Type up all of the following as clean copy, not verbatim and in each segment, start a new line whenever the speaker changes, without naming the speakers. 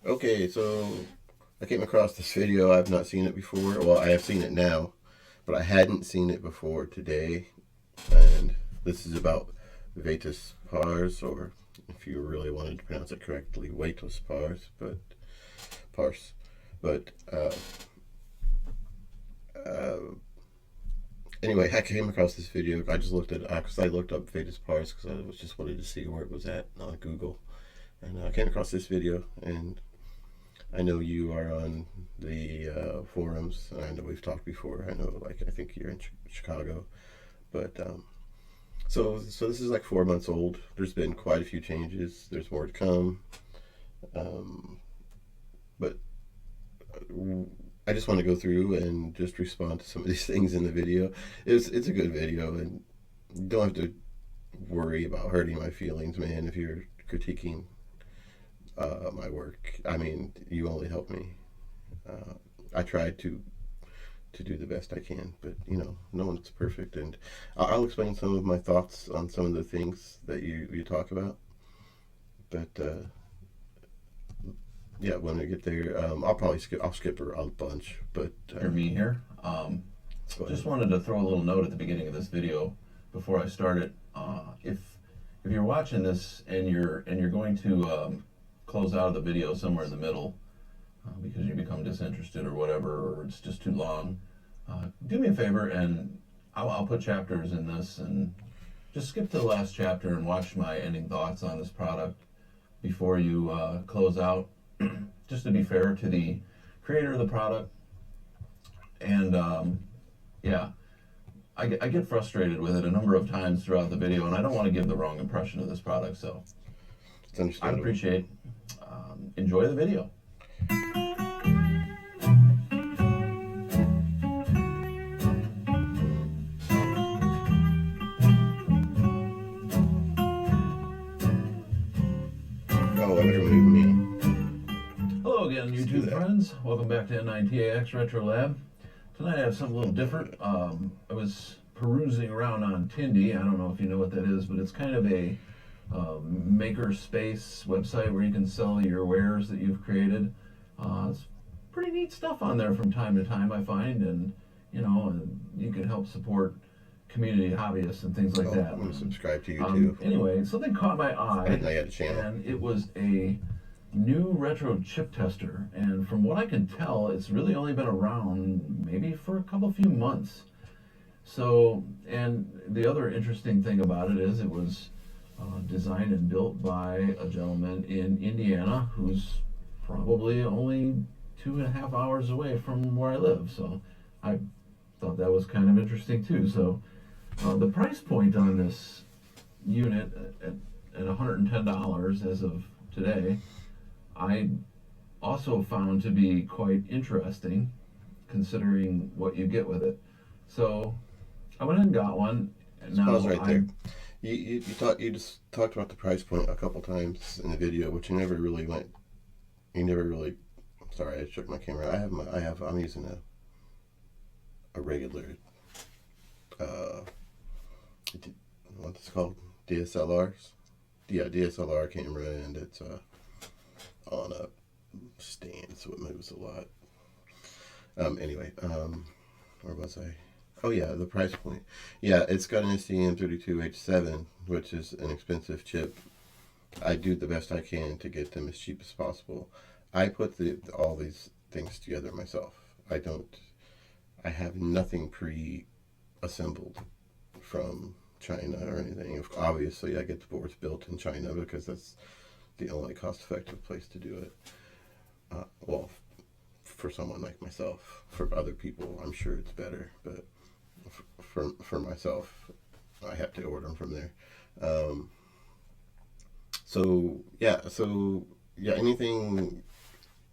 Okay, so I came across this video. I've not seen it before. Well, I have seen it now, but I hadn't seen it before today. And this is about Vetus Pars, or if you really wanted to pronounce it correctly, Vetus Pars, but Pars. But uh, anyway, I came across this video. I just looked at because I looked up Vetus Pars because I was just wanted to see where it was at on Google, and I came across this video and I know you are on the forums. I know we've talked before. I know, like, I think you're in Chicago, but so this is like 4 months old. There's been quite a few changes. There's more to come, um, but I just want to go through and just respond to some of these things in the video. It's a good video, and you don't have to worry about hurting my feelings, man. If you're critiquing my work, I mean, you only help me. I try to do the best I can, but no one's perfect, and I'll explain some of my thoughts on some of the things that you talk about. But yeah, when I get there, I'll skip a bunch, but
Hear me here.
go
Just
ahead.
wanted to throw a little note at the beginning of this video before I start it. If you're watching this and you're going to close out of the video somewhere in the middle because you become disinterested or whatever, or it's just too long, do me a favor and I'll put chapters in this and just skip to the last chapter and watch my ending thoughts on this product before you close out. Just to be fair to the creator of the product. And yeah, I get frustrated with it a number of times throughout the video, and I don't want to give the wrong impression of this product. So
It's
I'd
understandable.
appreciate enjoy the video.
Oh, I better move me.
Hello again,
Let's do
YouTube
that.
friends. Welcome back to N9TAX Retro Lab. Tonight I have something a little different. I was perusing around on Tindy. I don't know if you know what that is, but it's kind of a maker space website where you can sell your wares that you've created. It's pretty neat stuff on there from time to time, I find, and and you can help support community hobbyists and things like
Oh,
that.
I'm gonna subscribe to you too.
Anyway, something caught my
I didn't
eye,
know you had a channel.
and it was a new retro chip tester. And from what I can tell, it's really only been around maybe for a couple few months. So, and the other interesting thing about it is it was designed and built by a gentleman in Indiana who's probably only 2.5 hours away from where I live. So I thought that was kind of interesting too. So the price point on this unit at $110 as of today, I also found to be quite interesting considering what you get with it. So I went ahead and got one. And
Let's pause
now
right there. You just talked about the price point a couple times in the video, which you never really went. You never really. Sorry, I shook my camera. I'm using a regular uh, what's it called, DSLRs. Yeah, DSLR camera, and it's on a stand, so it moves a lot. Anyway, where was I? Oh yeah, the price point. Yeah, it's got an STM32H7, which is an expensive chip. I do the best I can to get them as cheap as possible. I put all these things together myself. I don't. I have nothing pre-assembled from China or anything. Obviously, I get the boards built in China because that's the only cost-effective place to do it. Well, for someone like myself. For other people, I'm sure it's better, but for myself, I have to order them from there. Um, so yeah, anything,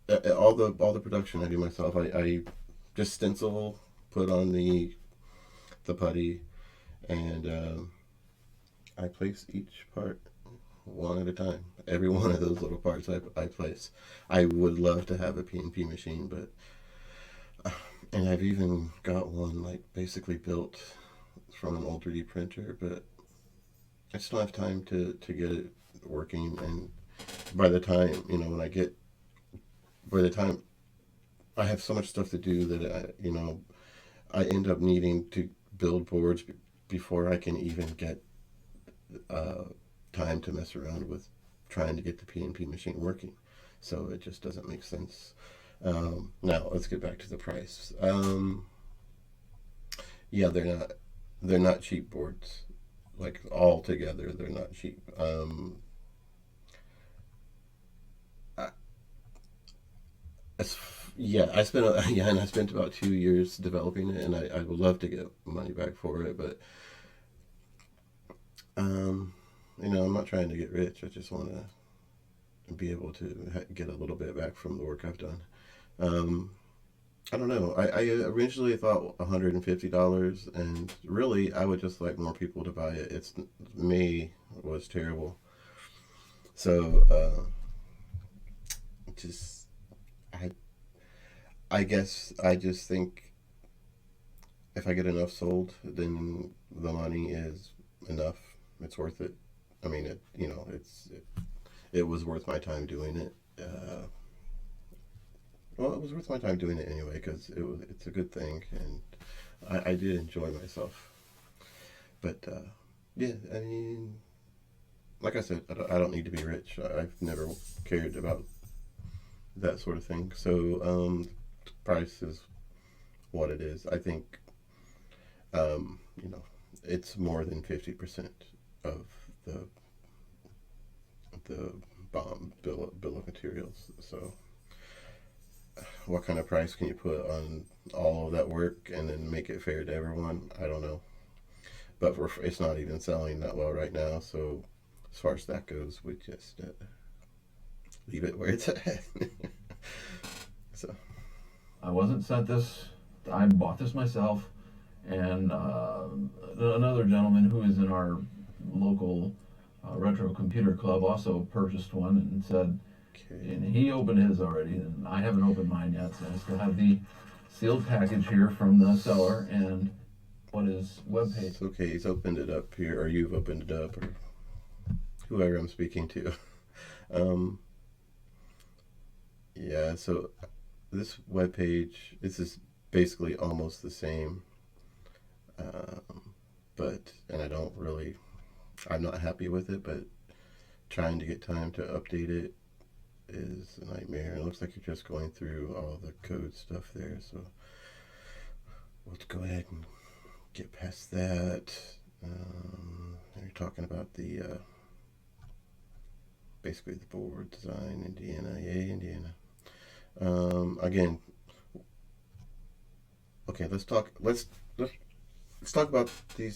all the production I do myself. I just stencil, put on the putty, and I place each part one at a time. Every one of those little parts I place. I would love to have a PNP machine, but and I've even got one like basically built from an old 3D printer, but I just don't have time to get it working. And by the time when I get by the time I have so much stuff to do that I end up needing to build boards before I can even get uh, time to mess around with trying to get the PNP machine working. So it just doesn't make sense. Now let's get back to the price. Yeah, they're not cheap boards. Like all together, they're not cheap. I, as, yeah, I spent yeah, and I spent about 2 years developing it, and I would love to get money back for it, but um, I'm not trying to get rich. I just want to be able to get a little bit back from the work I've done. Um, I don't know. I originally thought $150, and really, I would just like more people to buy it. It's me was terrible, so just I I guess I just think if I get enough sold, then the money is enough. It's worth it. I mean, it was worth my time doing it. Well, it was worth my time doing it anyway because it's a good thing, and I did enjoy myself. But yeah, I mean, like I said, I don't need to be rich. I've never cared about that sort of thing. So price is what it is. I think um, you know it's more than 50% of the the bill of materials. So what kind of price can you put on all of that work and then make it fair to everyone? I don't know. But it's not even selling that well right now. So as far as that goes, we just leave it where it's at. So
I wasn't sent this. I bought this myself, and another gentleman who is in our local retro computer club also purchased one and said,
okay.
and he opened his already, and I haven't opened mine yet, so I still have the sealed package here from the seller and what is webpage.
It's okay. He's opened it up here, or you've opened it up, or whoever I'm speaking to. Um, yeah. So this webpage, this is basically almost the same, but and I'm not happy with it, but trying to get time to update it is a nightmare. It looks like you're just going through all the code stuff there, so let's go ahead and get past that. You're talking about the basically the board design, Indiana, yay Indiana. Again, okay, let's talk about the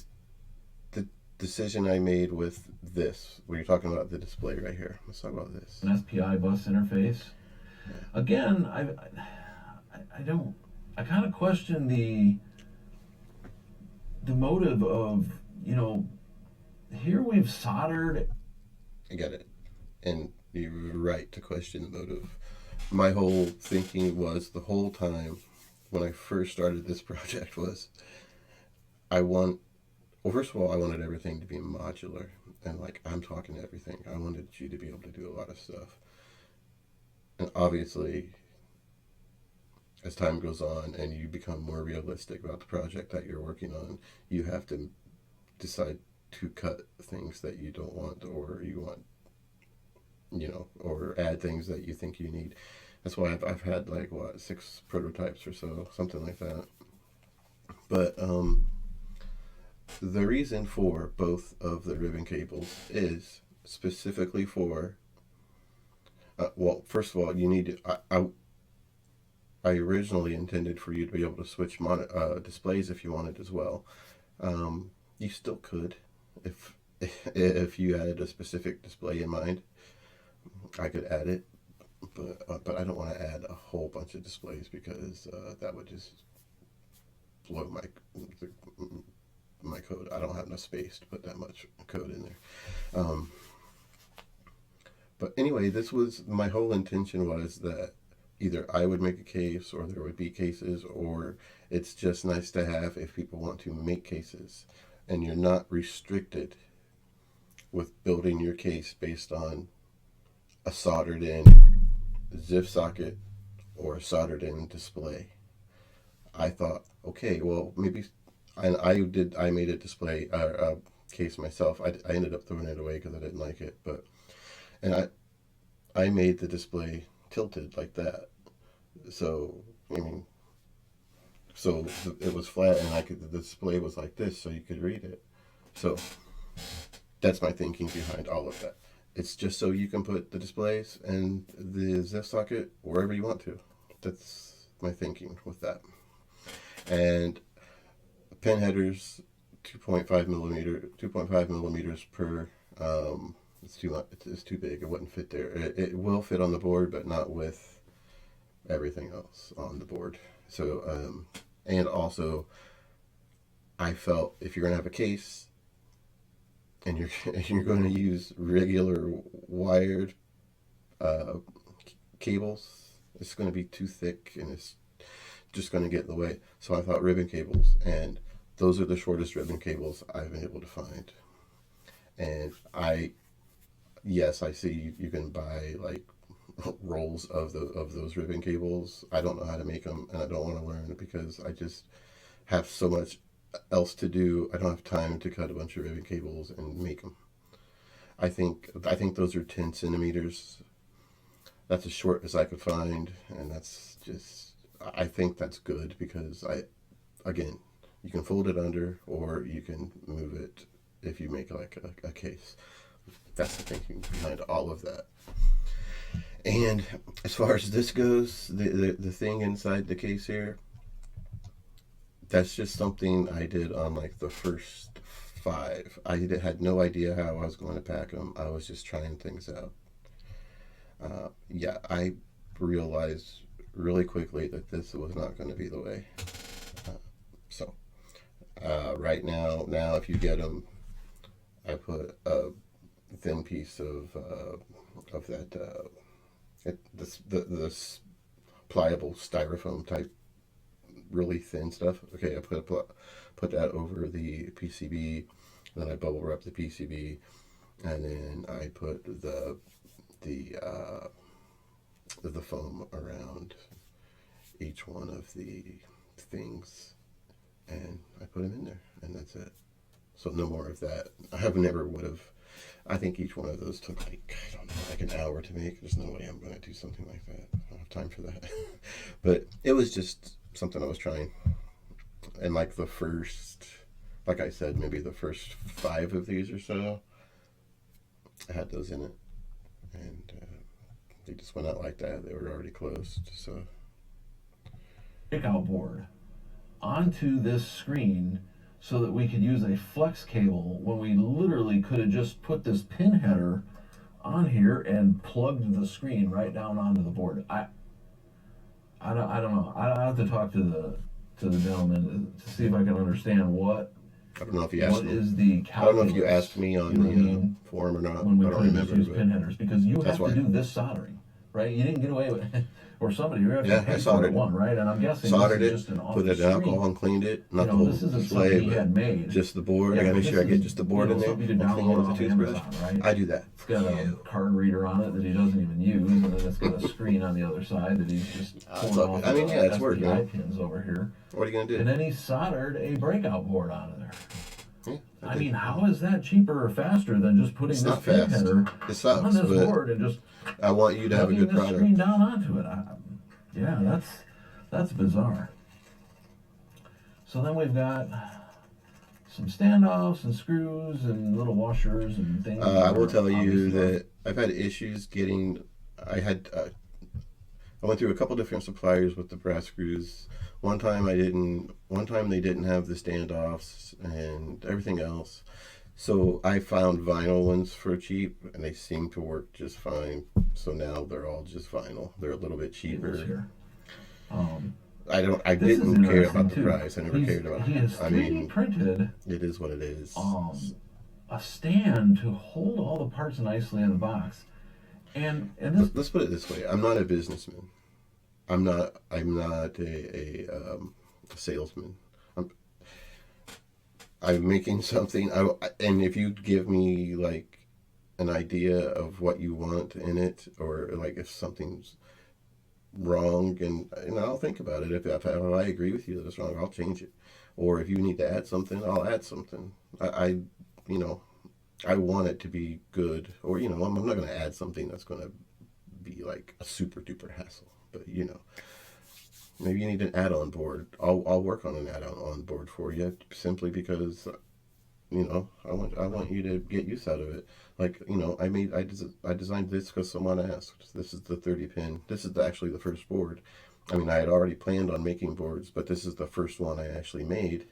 decision I made with this. Where you're talking about the display right here. Let's talk about this.
An SPI bus interface.
Yeah.
Again, I don't. I kind of question the motive of, here we've soldered.
I get it, and you're right to question the motive. My whole thinking was the whole time when I first started this project was well, first of all, I wanted everything to be modular, and like I'm talking everything. I wanted you to be able to do a lot of stuff, and obviously, as time goes on and you become more realistic about the project that you're working on, you have to decide to cut things that you don't want, or you want, or add things that you think you need. That's why I've had like 6 prototypes or so, something like that. But the reason for both of the ribbon cables is specifically for well, first of all, you need to, I originally intended for you to be able to switch displays if you wanted as well. You still could if if you had a specific display in mind. I could add it, but I don't want to add a whole bunch of displays because that would just blow my code. I don't have enough space to put that much code in there. But anyway, this was my whole intention was that either I would make a case or there would be cases, or it's just nice to have if people want to make cases, and you're not restricted with building your case based on a soldered in ZIF socket or soldered in display. I thought, okay, well, maybe, and I made a display, case myself. I ended up throwing it away because I didn't like it, but, and I made the display tilted like that. So, I mean, so it was flat and the display was like this so you could read it. So that's my thinking behind all of that. It's just so you can put the displays and the ZF socket wherever you want to. That's my thinking with that. And pin headers, 2.5 millimeters per. It's too much. It's too big. It wouldn't fit there. It will fit on the board, but not with everything else on the board. So, and also, I felt if you're gonna have a case and you're going to use regular wired cables, it's going to be too thick and it's just going to get in the way. So I thought ribbon cables, and those are the shortest ribbon cables I've been able to find. And yes, I see you can buy like rolls of those ribbon cables. I don't know how to make them, and I don't want to learn it because I just have so much else to do. I don't have time to cut a bunch of ribbon cables and make them. I think those are 10 centimeters. That's as short as I could find, and I think that's good because again, you can fold it under or you can move it if you make like a case. That's the thinking behind all of that. And as far as this goes, the thing inside the case here, that's just something I did on like the first 5. I had no idea how I was going to pack them. I was just trying things out. Yeah, I realized really quickly that this was not going to be the way. So right now if you get them, I put a thin piece of that this pliable styrofoam type, really thin stuff. Okay, I put that over the PCB, then I bubble wrap the PCB, and then I put the foam around each one of the things, and I put them in there, and that's it. So no more of that. I think each one of those took like, I don't know, like an hour to make. There's no way I'm going to do something like that. I don't have time for that. But it was just something I was trying. And like like I said, maybe the first 5 of these or so, I had those in it. And they just went out like that. They were already closed. So,
Breakout board onto this screen so that we could use a flex cable when we literally could have just put this pin header on here and plugged the screen right down onto the board. I don't know. I have to talk to the gentleman to see if I can understand what.
I don't know if you asked
What
me.
is the calculus?
I don't know if you asked me on the forum or not.
When we
I don't
could just
remember.
use pin headers, because you have
why.
to do this soldering, right? You didn't get away with or somebody you have
Yeah,
to pay
I
for
soldered
one, right? And I'm guessing
Soldered
this
it,
is just an off
put
the
it in alcohol
screen.
and cleaned it. Not the
You know,
whole
this isn't
display,
something he
but
had made.
just the board.
Yeah,
I gotta make
but
sure I
this
get
is,
just the board in there.
something you could
I'll clean it
download
with a
off
toothbrush.
Amazon, right?
I do that.
It's got a card reader on it that he doesn't even use, and then it's got a screen on the other side that he's just pulling off.
I mean, yeah, it's working.
SDI pins over here.
What are you gonna do?
And then he soldered a breakout board onto there.
Yeah,
I mean, how is that cheaper or faster than just putting
It's
this
not
pin
fast.
header
It sucks,
on this
but
board and just
I want you to have a good
this
product.
screen down onto it? Yeah, that's bizarre. So then we've got some standoffs and screws and little washers and things.
I will tell you
Obviously,
that I've had issues getting. I went through a couple different suppliers with the brass screws. One time they didn't have the standoffs and everything else. So I found vinyl ones for cheap, and they seem to work just fine. So now they're all just vinyl. They're a little bit cheaper.
here.
I
This is
didn't care
interesting,
about the
too.
price. I never cared about
He
it.
has
I
3D
mean,
printed
it is what it is.
a stand to hold all the parts nicely in the box. And this,
Let's put it this way: I'm not a businessman. I'm not a salesman. I'm making something. And if you give me like an idea of what you want in it, or like if something's wrong, and I'll think about it. If I agree with you that it's wrong, I'll change it. Or if you need to add something, I'll add something. I you know, I want it to be good. Or, I'm not going to add something that's going to be like a super duper hassle. But, maybe you need an add-on board. I'll work on an add-on board for you simply because I want you to get use out of it. Like, I designed this because someone asked. This is the 30 pin. This is actually the first board. I mean, I had already planned on making boards, but this is the first one I actually made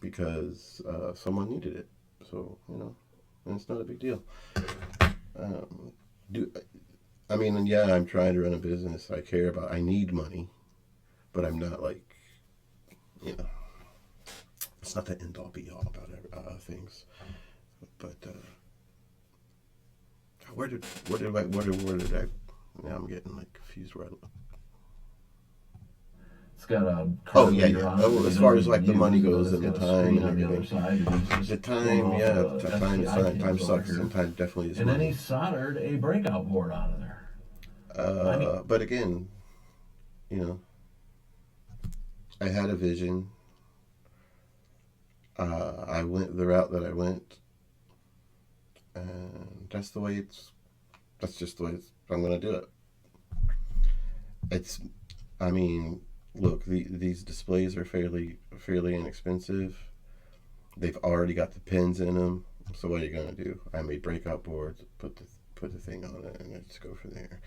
because someone needed it. So, and it's not a big deal. Um, do I mean, and yeah, I'm trying to run a business. I need money, but I'm not like, you know, it's not the end all be all about things. But where did I? Now I'm getting like confused.
It's got a
Oh yeah,
meter
yeah.
on it
Oh,
that
as
you
far
don't
as like
even
the money
use, but
goes
it's
and the
got a
time
screen
and
on the other
everything.
side. You can
The
just
time,
pull off
yeah,
the SPI
time
cable
sucks,
here.
and time definitely is
And then
money.
he soldered a breakout board out of there. I mean,
But again, you know, I had a vision. I went the route that I went, and that's the way it's. That's just the way I'm gonna do it. It's, I mean, look, these displays are fairly inexpensive. They've already got the pins in them. So what are you gonna do? I made breakout boards, put the thing on it, and let's go from there.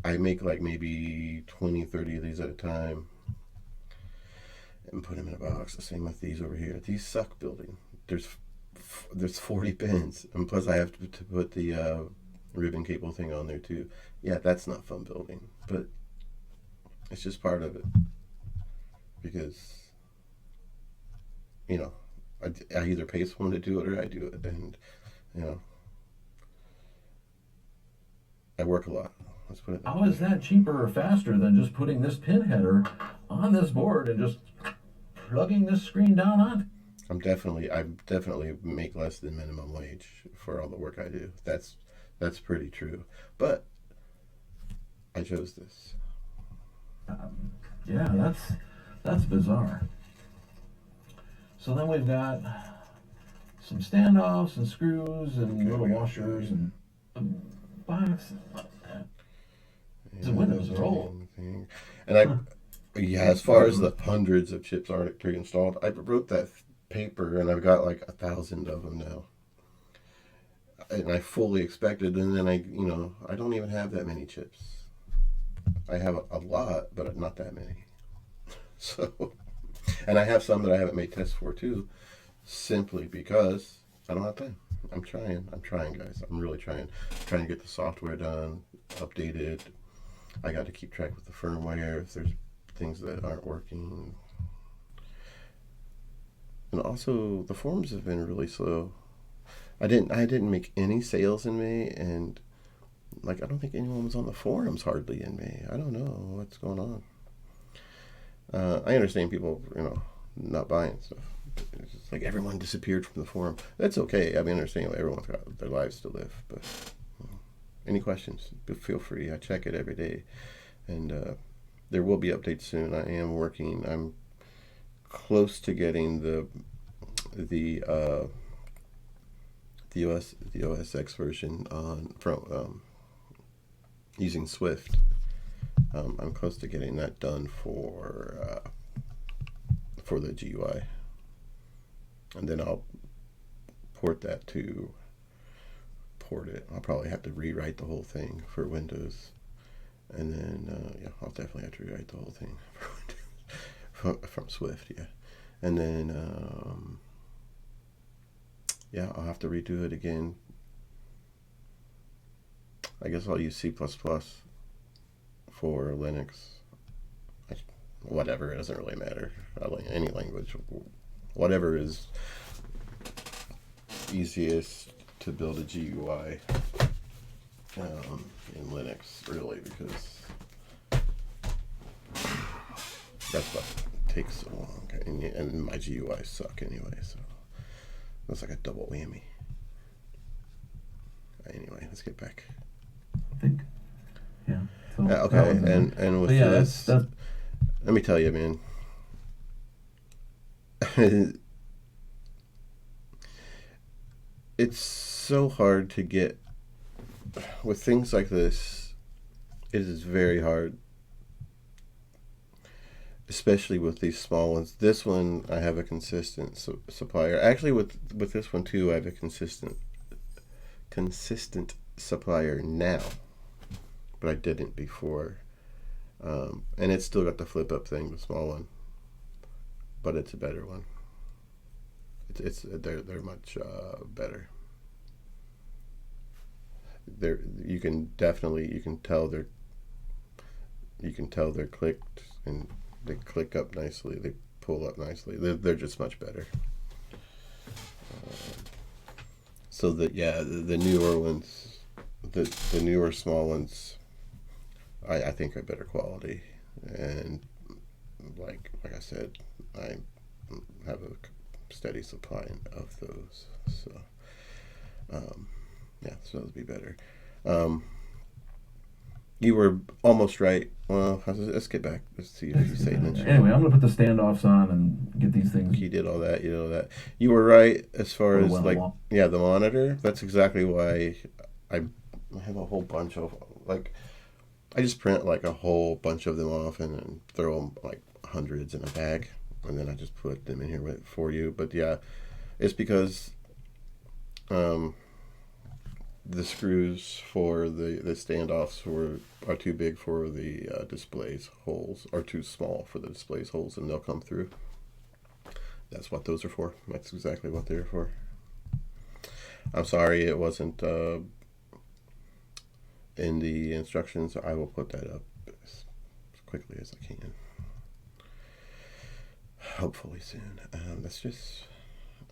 I make like maybe 20, 30 of these at a time, and put them in a box. The same with these over here. These suck building. There's 40 pins, and plus I have to put the ribbon cable thing on there too. Yeah, that's not fun building, but it's just part of it because you know I either pay someone to do it or I do it, and you know I work a lot. Let's put it that
how
way.
is that cheaper or faster than just putting this pin header on this board and just plugging this screen down on?
I definitely make less than minimum wage for all the work I do. That's pretty true. But I chose this.
Yeah, that's bizarre. So then we've got some standoffs and screws and
Okay,
little
we got
washers and a box. The
and
windows are old.
thing. And yeah, as far as the hundreds of chips already pre-installed, I wrote that paper and I've got like 1,000 of them now. And I fully expected, and then I don't even have that many chips. I have a lot, but not that many. So, and I have some that I haven't made tests for too, simply because I don't have time. I'm trying, guys. I'm really trying to get the software done, updated. I got to keep track with the firmware if there's things that aren't working. And also, the forums have been really slow. I didn't make any sales in May, and like I don't think anyone was on the forums hardly in May. I don't know what's going on. I understand people, not buying stuff. It's just like everyone disappeared from the forum. That's okay. I mean, I understand everyone's got their lives to live. But any questions? Feel free. I check it every day, and there will be updates soon. I am working. I'm close to getting the OS X version from using Swift. I'm close to getting that done for the GUI, and then I'll port it. I'll probably have to rewrite the whole thing for Windows, and then I'll definitely have to rewrite the whole thing for Windows from Swift. Yeah, and then I'll have to redo it again. I guess I'll use C++ for Linux. Whatever, it doesn't really matter. Any language, whatever is easiest to build a GUI in Linux, really, because that's what takes so long. And my GUIs suck anyway, so that's like a double whammy. Anyway, let's get back.
I think, yeah. So
Okay, and with
yeah,
this,
that's
let me tell you, man. It's so hard to get with things like this. It is very hard, especially with these small ones. This one, I have a consistent supplier. Actually, with this one too, I have a consistent supplier now, but I didn't before. And it's still got the flip up thing, the small one, but it's a better one. They're much better. You can tell they're clicked, and they click up nicely. They pull up nicely. They're just much better. So that the newer ones, the newer small ones, I think are better quality, and like I said, I have a steady supply of those. So so those would be better. You were almost right. Well, let's get back. Let's see if you say mention.
Anyway, I'm gonna put the standoffs on and get these things.
You did all that. You did all that. You were right as far as like the monitor. That's exactly why I have a whole bunch of I just print like a whole bunch of them off and throw them like hundreds in a bag, and then I just put them in here for you. But yeah, it's because the screws for the standoffs are too big for the displays holes, or too small for the displays holes, and they'll come through. That's what those are for. That's exactly what they're for. I'm sorry it wasn't in the instructions. I will put that up as quickly as I can. Hopefully soon. That's just,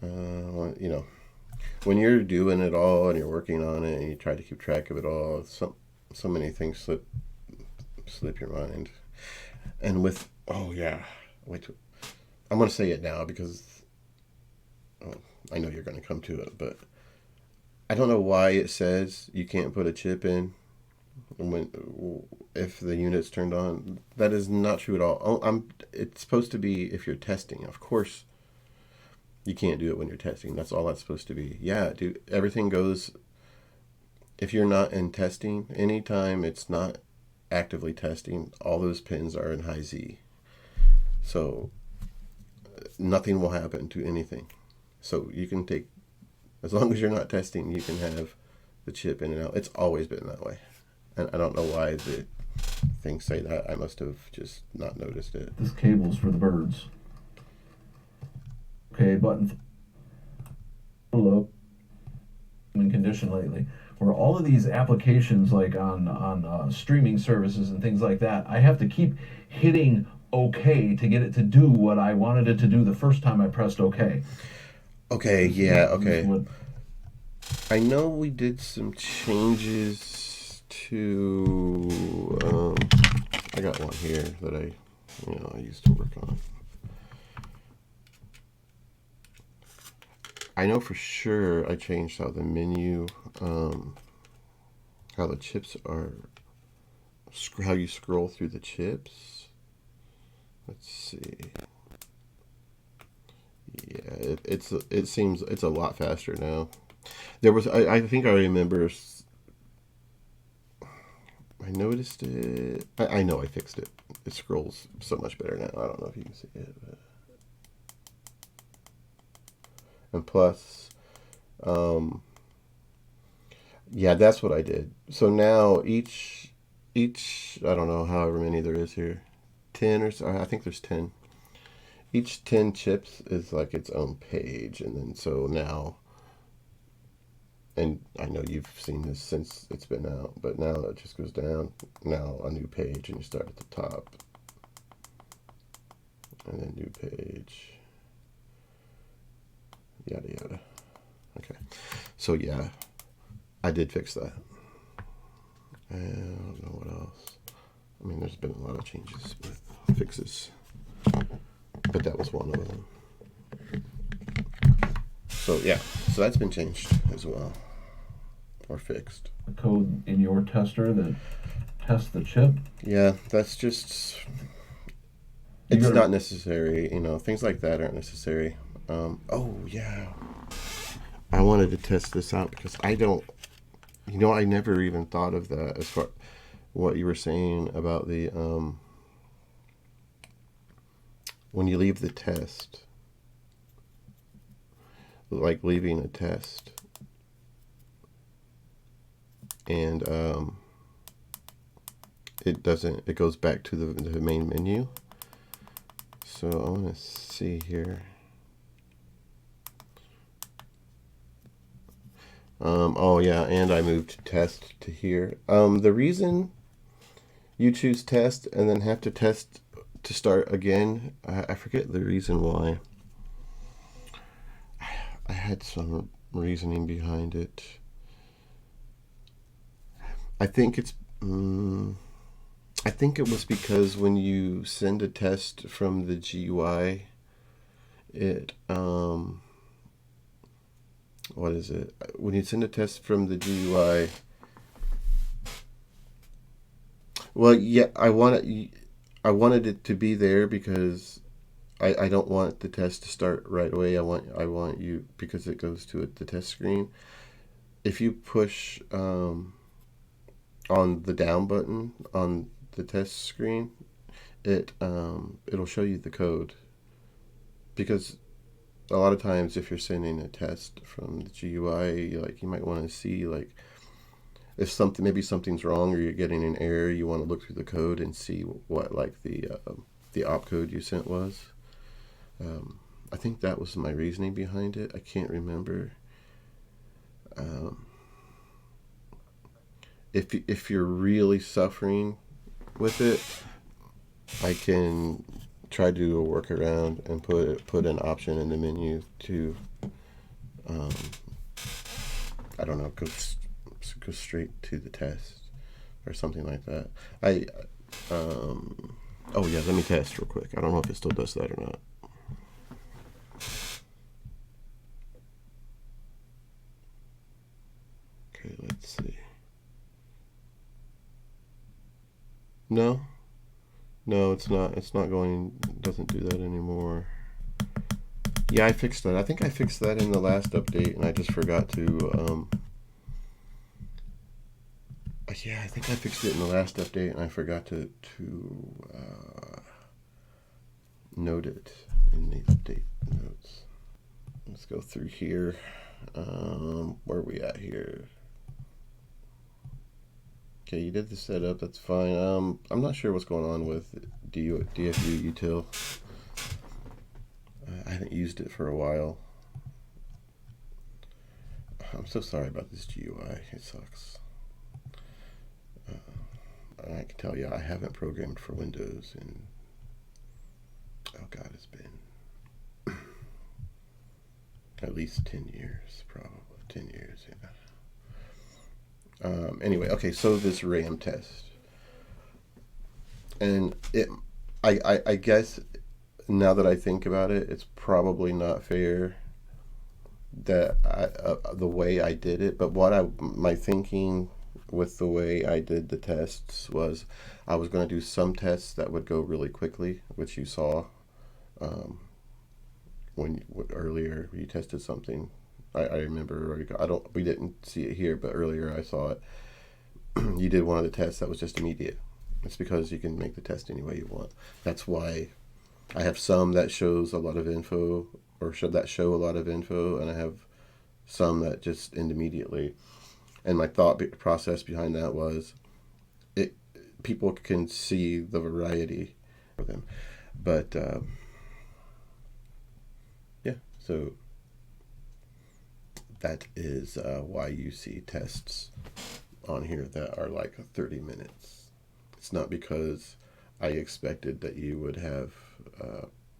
when you're doing it all and you're working on it and you try to keep track of it all, so many things slip your mind. And with, wait, I'm going to say it now because I know you're going to come to it, but I don't know why it says you can't put a chip in if the unit's turned on. That is not true at all. It's supposed to be if you're testing. Of course, you can't do it when you're testing. That's all that's supposed to be. Yeah, dude, everything goes. If you're not in testing, anytime it's not actively testing, all those pins are in high Z. So nothing will happen to anything. So you can take, as long as you're not testing, you can have the chip in and out. It's always been that way. And I don't know why the things say that. I must have just not noticed it.
This cable's for the birds. Okay, button. Low in condition lately, where all of these applications, like on streaming services and things like that, I have to keep hitting OK to get it to do what I wanted it to do the first time I pressed OK.
Okay, okay. I know we did some changes to. I got one here that I used to work on. I know for sure I changed how the menu, how the chips are, how you scroll through the chips. Let's see. Yeah, it seems it's a lot faster now. There was I think I remember. I noticed it. I know I fixed it. It scrolls so much better now. I don't know if you can see it, but. And plus, that's what I did. So now each, I don't know, however many there is here, 10 or so, I think there's 10. Each 10 chips is like its own page. And then so now, and I know you've seen this since it's been out, but now it just goes down. Now a new page, and you start at the top. And then new page. Yada yada. Okay, so yeah, I did fix that. And I don't know what else. I mean, there's been a lot of changes, but fixes. But that was one of them. So yeah, so that's been changed as well, or fixed.
The code in your tester that test the chip.
Yeah, that's just,
You
it's
gotta.
not necessary. Things like that aren't necessary. Oh, yeah. I wanted to test this out because I don't, I never even thought of that as far what you were saying about the, when you leave the test, like leaving a test, and it goes back to the main menu. So I want to see here. Oh yeah, and I moved test to here. The reason you choose test and then have to test to start again, I forget the reason why. I had some reasoning behind it. I think it's. I think it was because when you send a test from the GUI, it what is it? When you send a test from the GUI, well, yeah, I wanted it to be there because I don't want the test to start right away. I want you because it goes to the test screen. If you push on the down button on the test screen, it'll show you the code because a lot of times if you're sending a test from the GUI, like you might want to see like if something's wrong or you're getting an error, you want to look through the code and see what like the opcode you sent was. I think that was my reasoning behind it. I can't remember. Um, if you're really suffering with it, I can try to do a workaround and put an option in the menu to um, I don't know go straight to the test or something like that. I oh yeah, let me test real quick. I don't know if it still does that or not. Okay, let's see. No, no, it's not. It's not going. It doesn't do that anymore. Yeah, I fixed that. I think I fixed that in the last update, and I just forgot to. Yeah, I think I fixed it in the last update, and I forgot to note it in the update notes. Let's go through here. Where are we at here? Okay, you did the setup. That's fine. I'm not sure what's going on with DFU util. I haven't used it for a while. I'm so sorry about this GUI. It sucks. I can tell you, I haven't programmed for Windows in, oh God, it's been at least 10 years, probably 10 years. Yeah. Anyway, okay, so this RAM test, and I guess now that I think about it, it's probably not fair that the way I did it. But my thinking with the way I did the tests was I was going to do some tests that would go really quickly, which you saw um, when earlier you tested something. I remember. We didn't see it here, but earlier I saw it. You did one of the tests that was just immediate. It's because you can make the test any way you want. That's why I have some that shows a lot of info or show a lot of info, and I have some that just end immediately. And my thought process behind that was, it people can see the variety of them, but yeah. So that is why you see tests on here that are like 30 minutes. It's not because I expected that you would have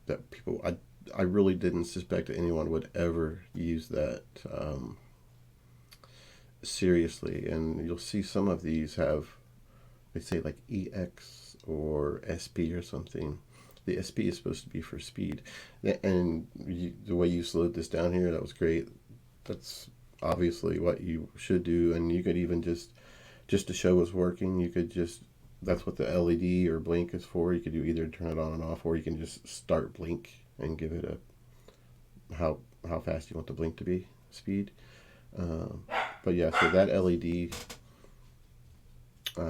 that people. I really didn't suspect that anyone would ever use that seriously. And you'll see some of these have, they say like EX or SP or something. The SP is supposed to be for speed, and the way you slowed this down here, that was great. That's obviously what you should do, and you could even just to show us working, you could just that's what the LED or blink is for. You could do either turn it on and off, or you can just start blink and give it a how fast you want the blink to be, speed. But yeah, so that LED,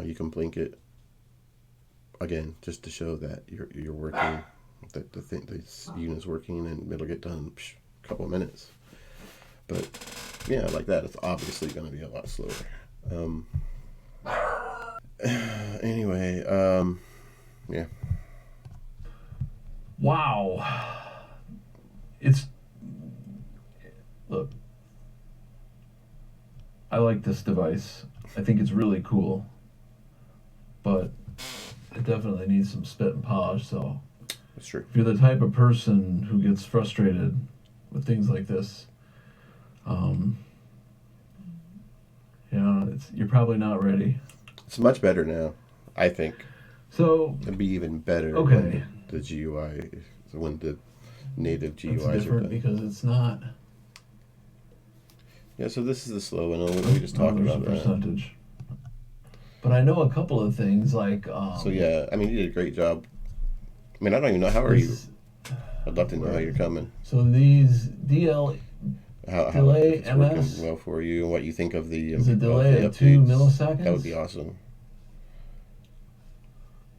you can blink it again just to show that you're working, that this unit's working, and it'll get done in a couple of minutes. But yeah, like that, it's obviously going to be a lot slower. Anyway, yeah.
Wow. Look, I like this device. I think it's really cool, but it definitely needs some spit and polish. So
That's true.
if you're the type of person who gets frustrated with things like this, you're probably not ready.
It's much better now, I think.
So
It'd be even better
okay,
when the GUI, when the native GUIs
it's
are
different
done.
because it's not.
Yeah, so this is the slow one. We just talked
There's
about
a
that.
percentage. But I know a couple of things like.
So yeah, I mean, you did a great job. I mean, I don't even know, how are you? I'd love to know how you're coming.
So these DL
How
delay
if it's working
MS
well for you, and what you think of the
is a
of
delay
the
of 2
updates.
milliseconds.
That would be awesome.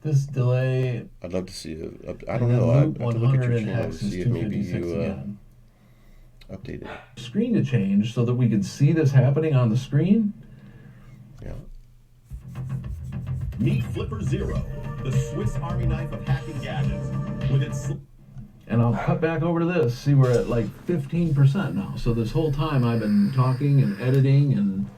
This delay.
I'd love to see it. I
and
don't
then
know. I'd
loop
have to look at
100
your
in
channel
hex
to
is
see if maybe
256
you
again.
updated it.
Screen to change so that we could see this happening on the screen.
Yeah.
Meet Flipper Zero, the Swiss Army knife of hacking gadgets. With its
And I'll cut back over to this. See, we're at like 15% now. So this whole time I've been talking and editing and,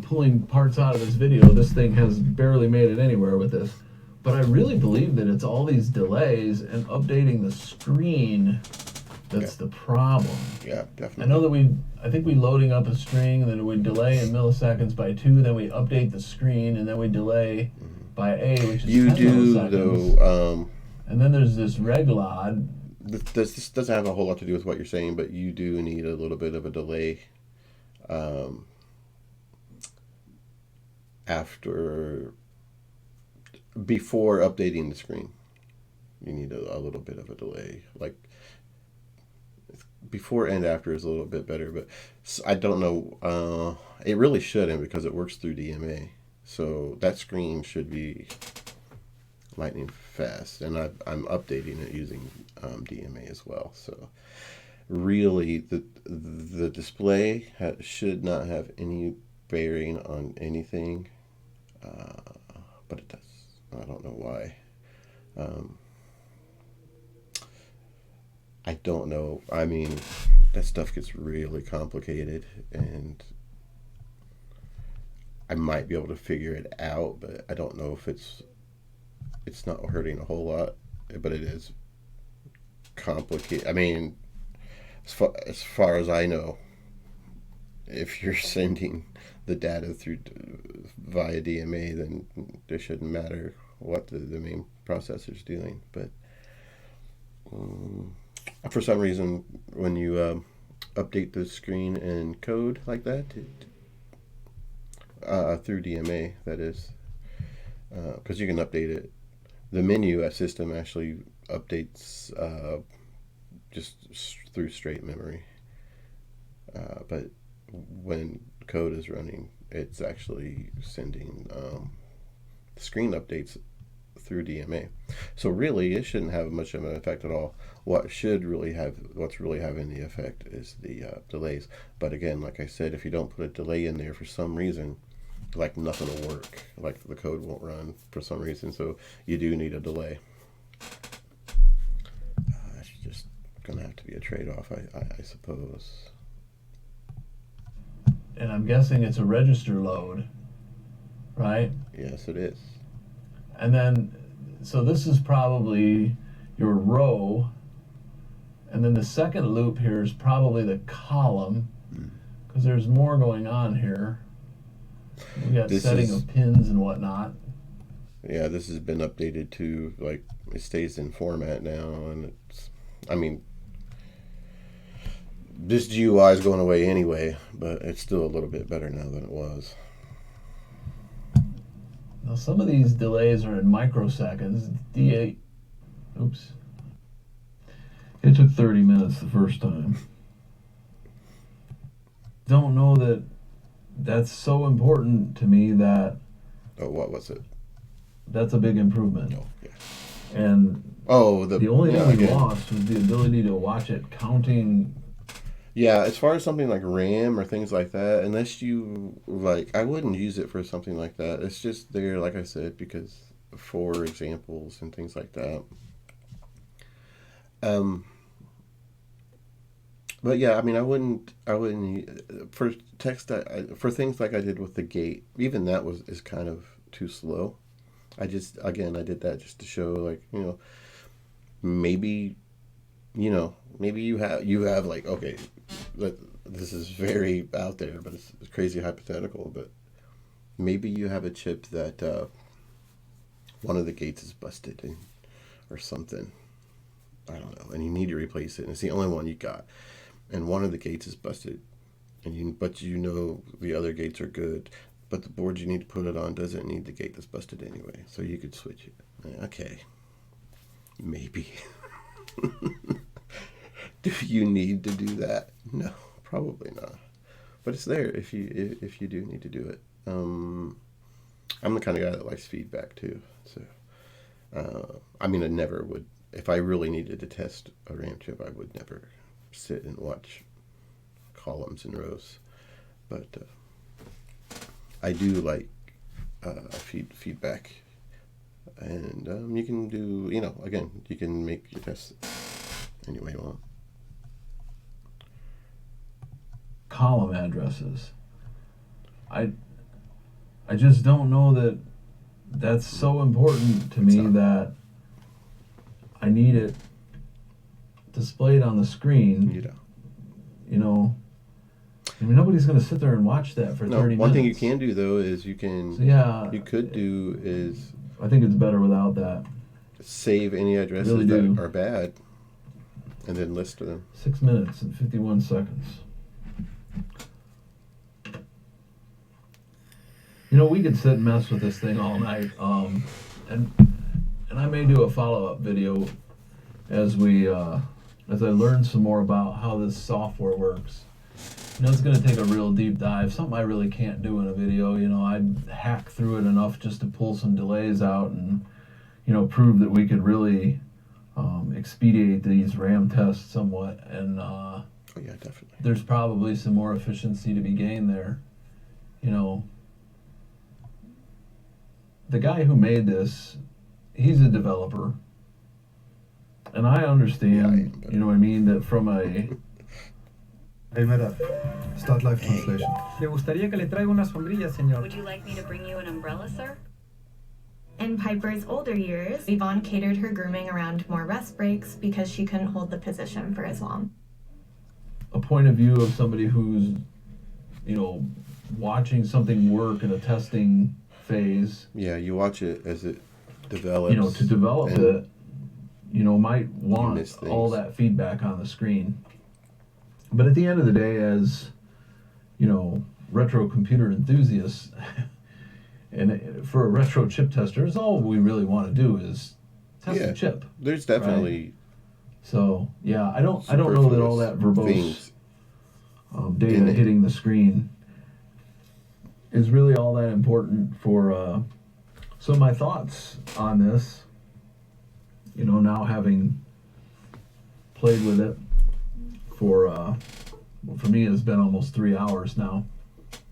pulling parts out of this video. This thing has barely made it anywhere with this. But I really believe that it's all these delays and updating the screen that's the problem.
Yeah, definitely.
I know that I think we loading up a string, and then we delay in milliseconds by 2, then we update the screen, and then we delay by A, which is
You
10
do
milliseconds.
though.
And then there's this reglod.
This doesn't have a whole lot to do with what you're saying, but you do need a little bit of a delay before updating the screen. You need a little bit of a delay. Like before and after is a little bit better, but I don't know. It really shouldn't, because it works through DMA. So that screen should be lightning fast, and I'm updating it using DMA as well. So really, the display should not have any bearing on anything, but it does. I don't know why. I don't know. I mean, that stuff gets really complicated, and I might be able to figure it out, but I don't know if it's not hurting a whole lot, but it is complicated. I mean, as far as I know, if you're sending the data through via DMA, then it shouldn't matter what the main processor's doing. But for some reason, when you update the screen and code like that, through DMA, that is, because you can update it. The menu system actually updates just through straight memory, but when code is running, it's actually sending screen updates through DMA. So really, it shouldn't have much of an effect at all. What's really having the effect is the delays. But again, like I said, if you don't put a delay in there for some reason, like nothing will work. Like the code won't run for some reason. So you do need a delay. It's just gonna have to be a trade-off, I suppose.
And I'm guessing it's a register load, right?
Yes, it is.
And then, so this is probably your row, and then the second loop here is probably the column, because there's more going on here. We got setting of pins and whatnot.
Yeah, this has been updated to, like, it stays in format now, and it's, I mean, this GUI is going away anyway, but it's still a little bit better now than it was.
Now some of these delays are in microseconds. D8. Oops. It took 30 minutes the first time. Don't know that that's so important to me that
Oh, what was it?
that's a big improvement.
Oh, yeah.
And the only thing we lost was the ability to watch it counting.
Yeah, as far as something like RAM or things like that, unless you like, I wouldn't use it for something like that. It's just there, like I said, because for examples and things like that. But yeah, I mean, I wouldn't for text. For things like I did with the gate, even that is kind of too slow. I did that just to show, like, maybe, maybe you have like, okay, this is very out there, but it's crazy hypothetical, but maybe you have a chip that one of the gates is busted or something. I don't know, and you need to replace it, and it's the only one you got, and one of the gates is busted, but the other gates are good, but the board you need to put it on doesn't need the gate that's busted anyway, so you could switch it. Okay, maybe. Do you need to do that? No, probably not. But it's there if you do need to do it. I'm the kind of guy that likes feedback too, so I mean, I never would. If I really needed to test a RAM chip, I would never sit and watch columns and rows. But I do like feedback, and you can do, again, you can make your tests any way you want.
Column addresses. I just don't know that that's so important to me that I need it displayed on the screen. I mean, nobody's going to sit there and watch that for 30 minutes.
One thing you can do, though, is you could do is...
I think it's better without that.
Save any addresses that are bad, and then list them.
6 minutes and 51 seconds. We could sit and mess with this thing all night, and I may do a follow-up video as I learn some more about how this software works. It's going to take a real deep dive, something I really can't do in a video. I'd hack through it enough just to pull some delays out and, prove that we could really expedite these RAM tests somewhat. And
oh yeah, definitely.
There's probably some more efficiency to be gained there. The guy who made this, he's a developer. And I understand, what I mean, that from a...
Hey, Meta, start live translation.
¿Le gustaría que le traiga una sombrilla, señor?
Would you like me to bring you an umbrella, sir?
In Piper's older years, Yvonne catered her grooming around more rest breaks because she couldn't hold the position for as long.
A point of view of somebody who's, watching something work in a testing phase.
Yeah, you watch it as it develops.
To develop it, might want all that feedback on the screen. But at the end of the day, as, retro computer enthusiasts, and for a retro chip tester, it's all we really want to do is test the chip.
There's definitely...
Right? So, yeah, I don't know that all that verbose data hitting the screen is really all that important for... So my thoughts on this, now having played with it for me, it's been almost 3 hours now.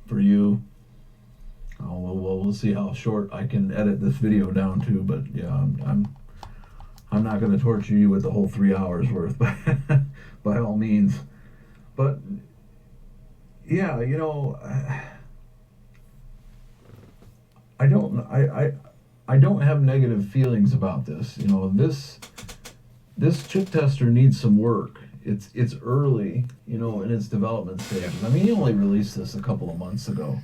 For you, we'll see how short I can edit this video down to. But yeah, I'm not going to torture you with the whole 3 hours worth, by all means. But yeah, I don't have negative feelings about this. This chip tester needs some work. It's early, in its development stages. I mean, he only released this a couple of months ago,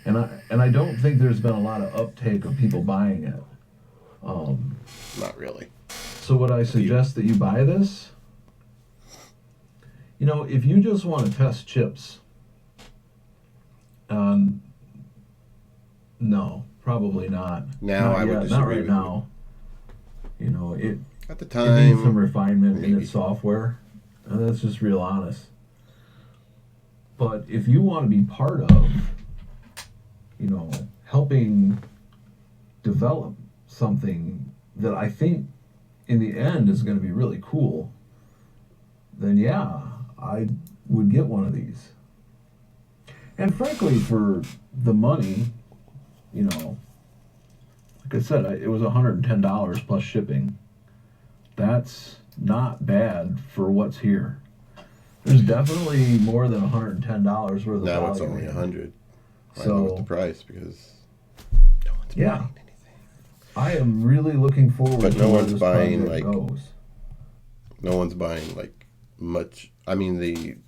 and I don't think there's been a lot of uptake of people buying it.
Not really.
So would I suggest that you buy this? If you just want to test chips, no, Probably not.
Now
Not
I would
yet,
disagree
not right
with you.
now. You know, it
At the
it needs some
time,
refinement in
maybe.
its software, and that's just real honest. But if you want to be part of, you know, helping develop something that I think in the end is going to be really cool, then yeah, I would get one of these. And frankly, for the money, you know, like I said, it was $110 plus shipping. That's not bad for what's here. There's definitely more than $110 worth of value.
Now it's only
here.
100. I
So
know with the price because no one's
yeah,
buying anything.
I am really looking forward
But
to
no
where
one's
this
buying,
project
like,
goes.
No one's buying like much. I mean, the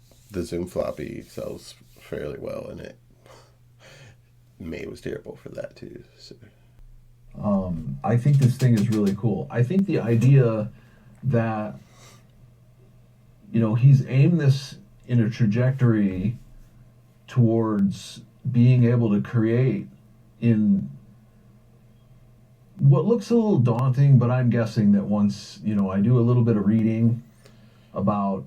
Zoom floppy sells fairly well, and it May was terrible for that too. So.
I think this thing is really cool. I think the idea that, you know, he's aimed this in a trajectory towards being able to create in what looks a little daunting, but I'm guessing that once, you know, I do a little bit of reading about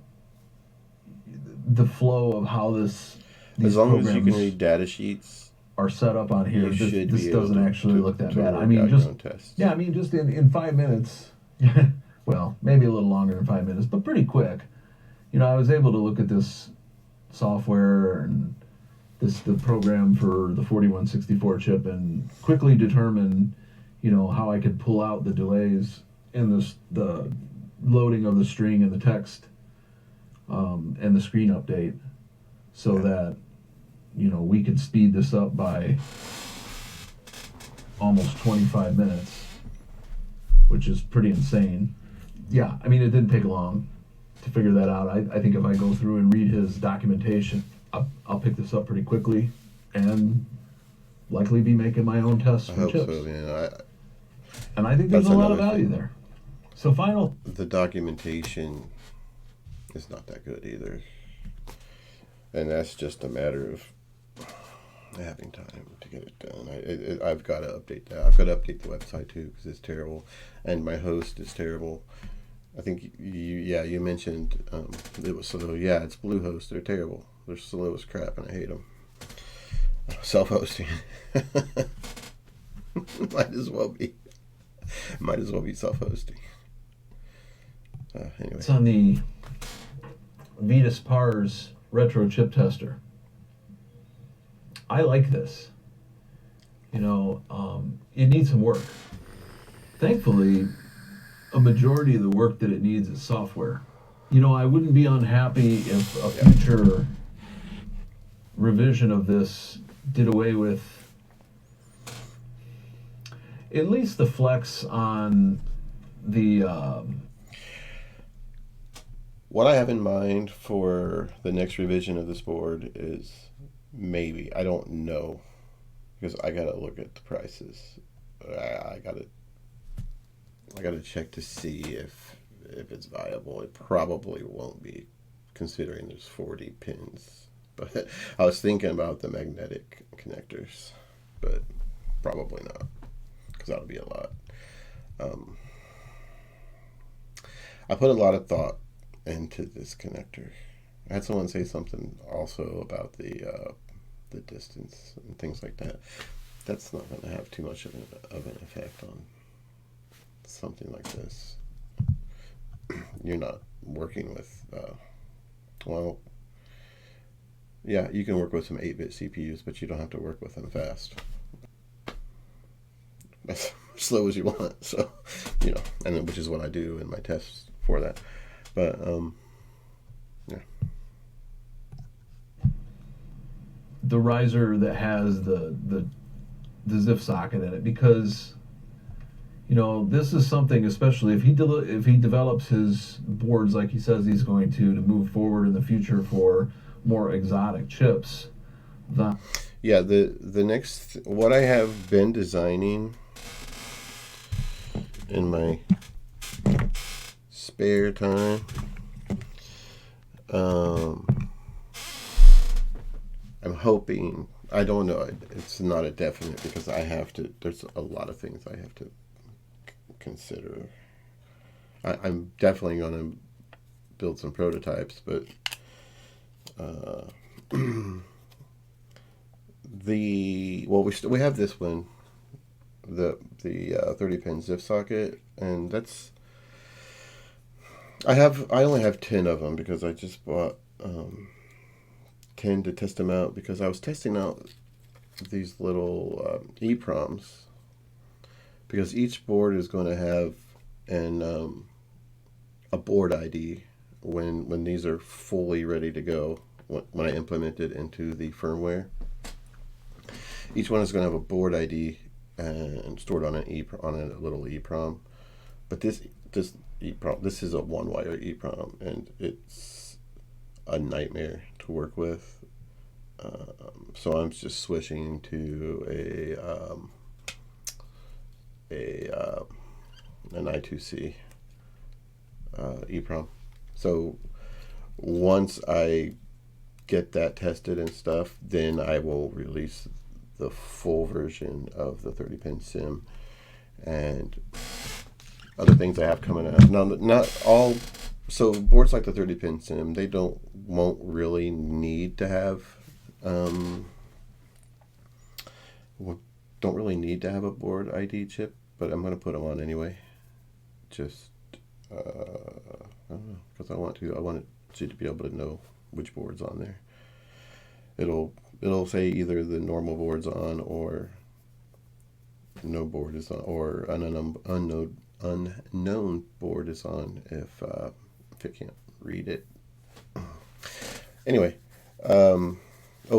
the flow of how these
As long as you can
programs
read data sheets,
are set up on here,
you should
this
be able
doesn't actually look that bad. I
work
mean,
out
just
your own tests.
yeah, I mean, just in 5 minutes, well, maybe a little longer than 5 minutes, but pretty quick. You know, I was able to look at this software and the program for the 4164 chip and quickly determine, you know, how I could pull out the delays in the loading of the string and the text and the screen update, so that, you know, we could speed this up by almost 25 minutes, which is pretty insane. Yeah, I mean, it didn't take long to figure that out. I think if I go through and read his documentation, I'll pick this up pretty quickly and likely be making my own tests
I
for
hope
chips.
so. Man,
And I think there's
That's
a lot of
another
value
thing.
there. So final.
the documentation is not that good either, and that's just a matter of having time to get it done. I've got to update that. I've got to update the website too because it's terrible, and my host is terrible. I think you mentioned it was slow. Yeah, it's Bluehost. They're terrible. They're slow as crap, and I hate them. Self-hosting might as well be self-hosting. Anyway,
It's on the Vetus Pars retro chip tester. I like this. You know, it needs some work. Thankfully, a majority of the work that it needs is software. You know, I wouldn't be unhappy if a future revision of this did away with at least the flex on the
what I have in mind for the next revision of this board is maybe, I don't know, because I gotta look at the prices. I gotta check to see if it's viable. It probably won't be, considering there's 40 pins. But I was thinking about the magnetic connectors, but probably not, because that'll be a lot. I put a lot of thought into this connector. I had someone say something also about the distance and things like that. That's not going to have too much of an effect on something like this. You're not working with well, yeah, you can work with some 8-bit CPUs, but you don't have to work with them fast. As slow as you want. So, you know, and then, which is what I do in my tests for that. But yeah.
the riser that has the ZIF socket in it, because, you know, this is something, especially if he develops his boards like he says he's going to move forward in the future for more exotic chips.
Yeah, the next, what I have been designing in my spare time, I'm hoping, I don't know. It's not a definite because I have to. There's a lot of things I have to consider. I'm definitely going to build some prototypes, but we have this one, the 30-pin zip socket, and that's I only have 10 of them because I just bought 10 to test them out because I was testing out these little EPROMs because each board is going to have a board ID when these are fully ready to go when I implement it into the firmware. Each one is going to have a board ID and stored on a little EPROM, but this EPROM, this is a one-wire EPROM, and it's a nightmare to work with. So I'm just switching to an I2C EPROM. So once I get that tested and stuff, then I will release the full version of the 30-pin sim and other things I have coming out. Now, not all. So boards like the 30-pin sim, they won't really need to have don't really need to have a board ID chip, but I'm going to put them on anyway. Just I don't know, because I want you to be able to know which board's on there. It'll say either the normal board's on or no board is on, or an unknown board is on if it can't read it. Anyway, oh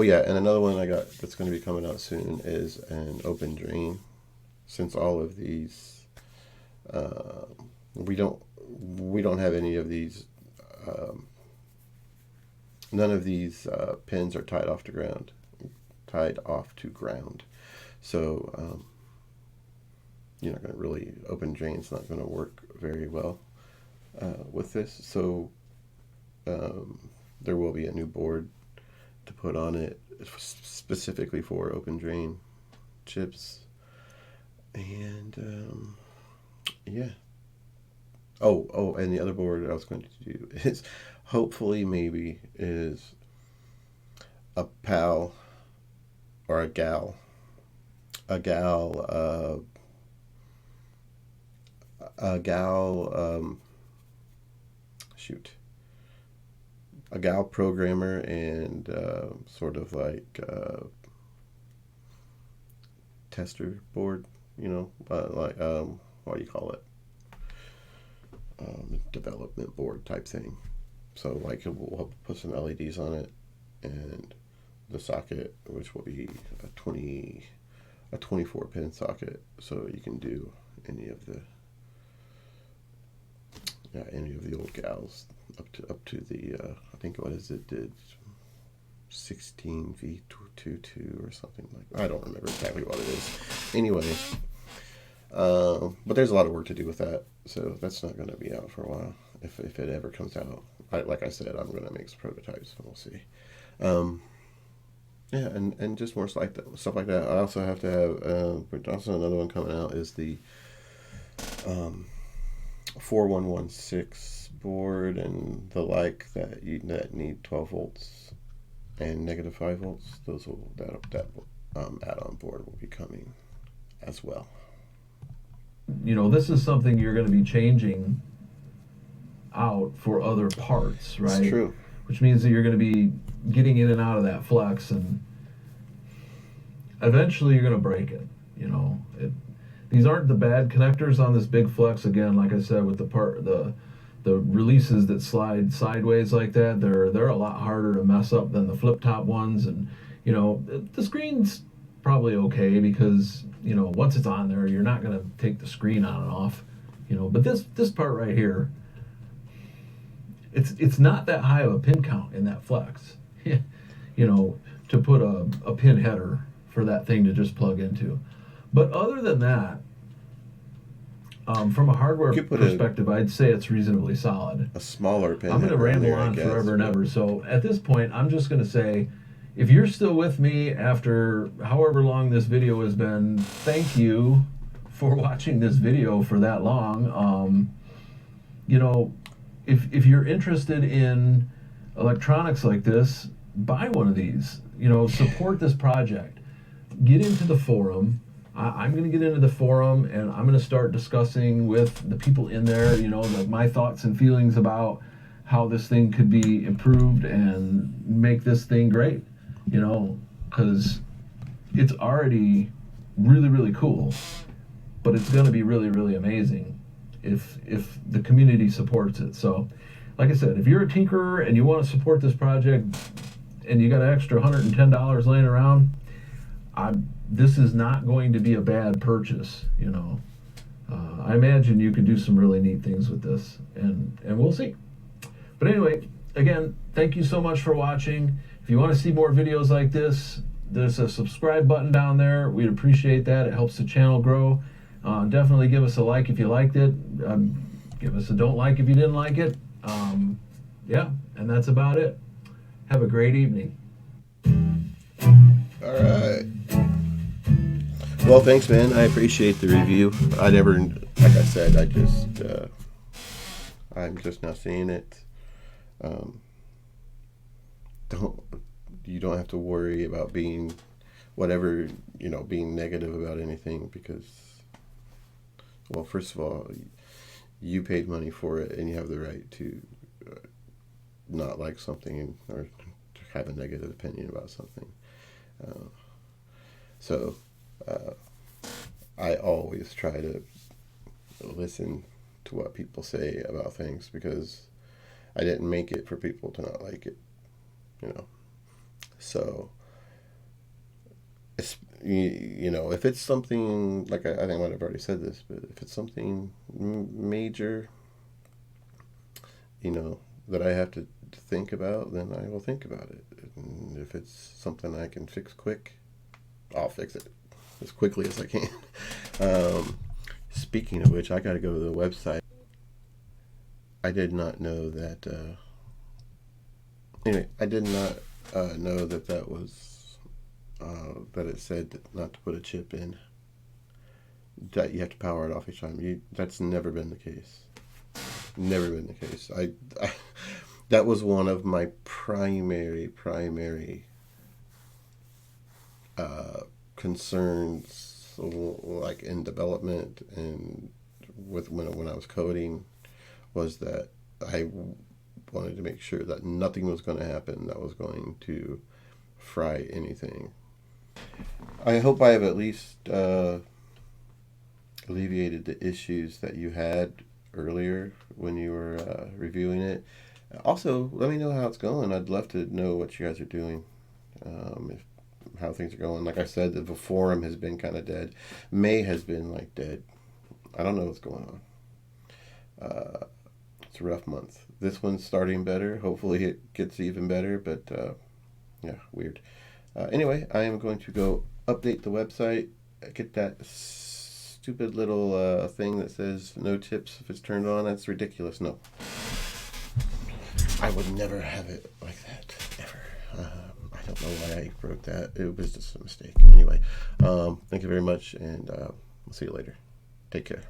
yeah, and another one I got that's going to be coming out soon is an open drain. Since all of these, we don't have any of these. None of these pins are tied off to ground. So you're not going to really, open drain's not going to work very well with this. So there will be a new board to put on it specifically for open drain chips. And yeah. Oh, and the other board I was going to do is hopefully maybe is a pal or a gal programmer and sort of like tester board, like what do you call it? Development board type thing. So like we'll put some LEDs on it and the socket, which will be a 24-pin socket, so you can do any of the old gals up to the I think did 16V22 or something like that. I don't remember exactly what it is. Anyway, but there's a lot of work to do with that, so that's not going to be out for a while if it ever comes out. Like I said, I'm going to make some prototypes and we'll see. Yeah, and just more stuff like that. I also have to have also another one coming out is the 4116 board and the like that need 12 volts and negative 5 volts. That add-on board will be coming as well.
This is something you're going to be changing out for other parts, right?
It's true.
Which means that you're going to be getting in and out of that flex, and eventually you're going to break it. These aren't the bad connectors on this big flex. Again, like I said, with the releases that slide sideways like that, they're a lot harder to mess up than the flip top ones. And the screen's probably okay because once it's on there, you're not going to take the screen on and off. But this part right here, it's not that high of a pin count in that flex. To put a pin header for that thing to just plug into. But other than that, from a hardware perspective, I'd say it's reasonably solid.
A smaller pin.
I'm going to ramble on forever and ever. So at this point, I'm just going to say, if you're still with me after however long this video has been, thank you for watching this video for that long. You know, if you're interested in electronics like this, buy one of these. You know, support this project. Get into the forum. I'm going to get into the forum, and I'm going to start discussing with the people in there, you know, my thoughts and feelings about how this thing could be improved and make this thing great, you know, because it's already really, really cool, but it's going to be really, really amazing if the community supports it. So, like I said, if you're a tinkerer and you want to support this project and you got an extra $110 laying around, this is not going to be a bad purchase, you know. I imagine you could do some really neat things with this, and we'll see. But anyway, again, thank you so much for watching. If you want to see more videos like this, there's a subscribe button down there. We'd appreciate that. It helps the channel grow. Definitely give us a like if you liked it. Give us a don't like if you didn't like it. Yeah, and that's about it. Have a great evening.
All right. Well, thanks, man. I appreciate the review. I never, like I said, I'm just now seeing it. You don't have to worry about being whatever, you know, being negative about anything, because, well, first of all, you paid money for it and you have the right to not like something or to have a negative opinion about something. So I always try to listen to what people say about things, because I didn't make it for people to not like it, you know. So it's, you know, if it's something like, I think I might have already said this, but if it's something major, you know, that I have to think about, then I will think about it. And if it's something I can fix quick, I'll fix it as quickly as I can. Speaking of which, I got to go to the website. I did not know that. Anyway, I did not know that was that it said not to put a chip in. That you have to power it off each time. That's never been the case. Never been the case. I that was one of my primary concerns, like in development and with when I was coding, was that I wanted to make sure that nothing was going to happen that was going to fry anything. I hope I have at least alleviated the issues that you had earlier when you were reviewing it. Also, let me know how it's going. I'd love to know what you guys are doing, how things are going. Like I said, the forum has been kind of dead. May has been like dead. I don't know what's going on. It's a rough month. This one's starting better. Hopefully it gets even better, but yeah, weird. Anyway, I am going to go update the website, get that stupid little thing that says no tips if it's turned on. That's ridiculous. No. I would never have it like that, ever. I don't know why I wrote that. It was just a mistake. Anyway, thank you very much, and we'll see you later. Take care.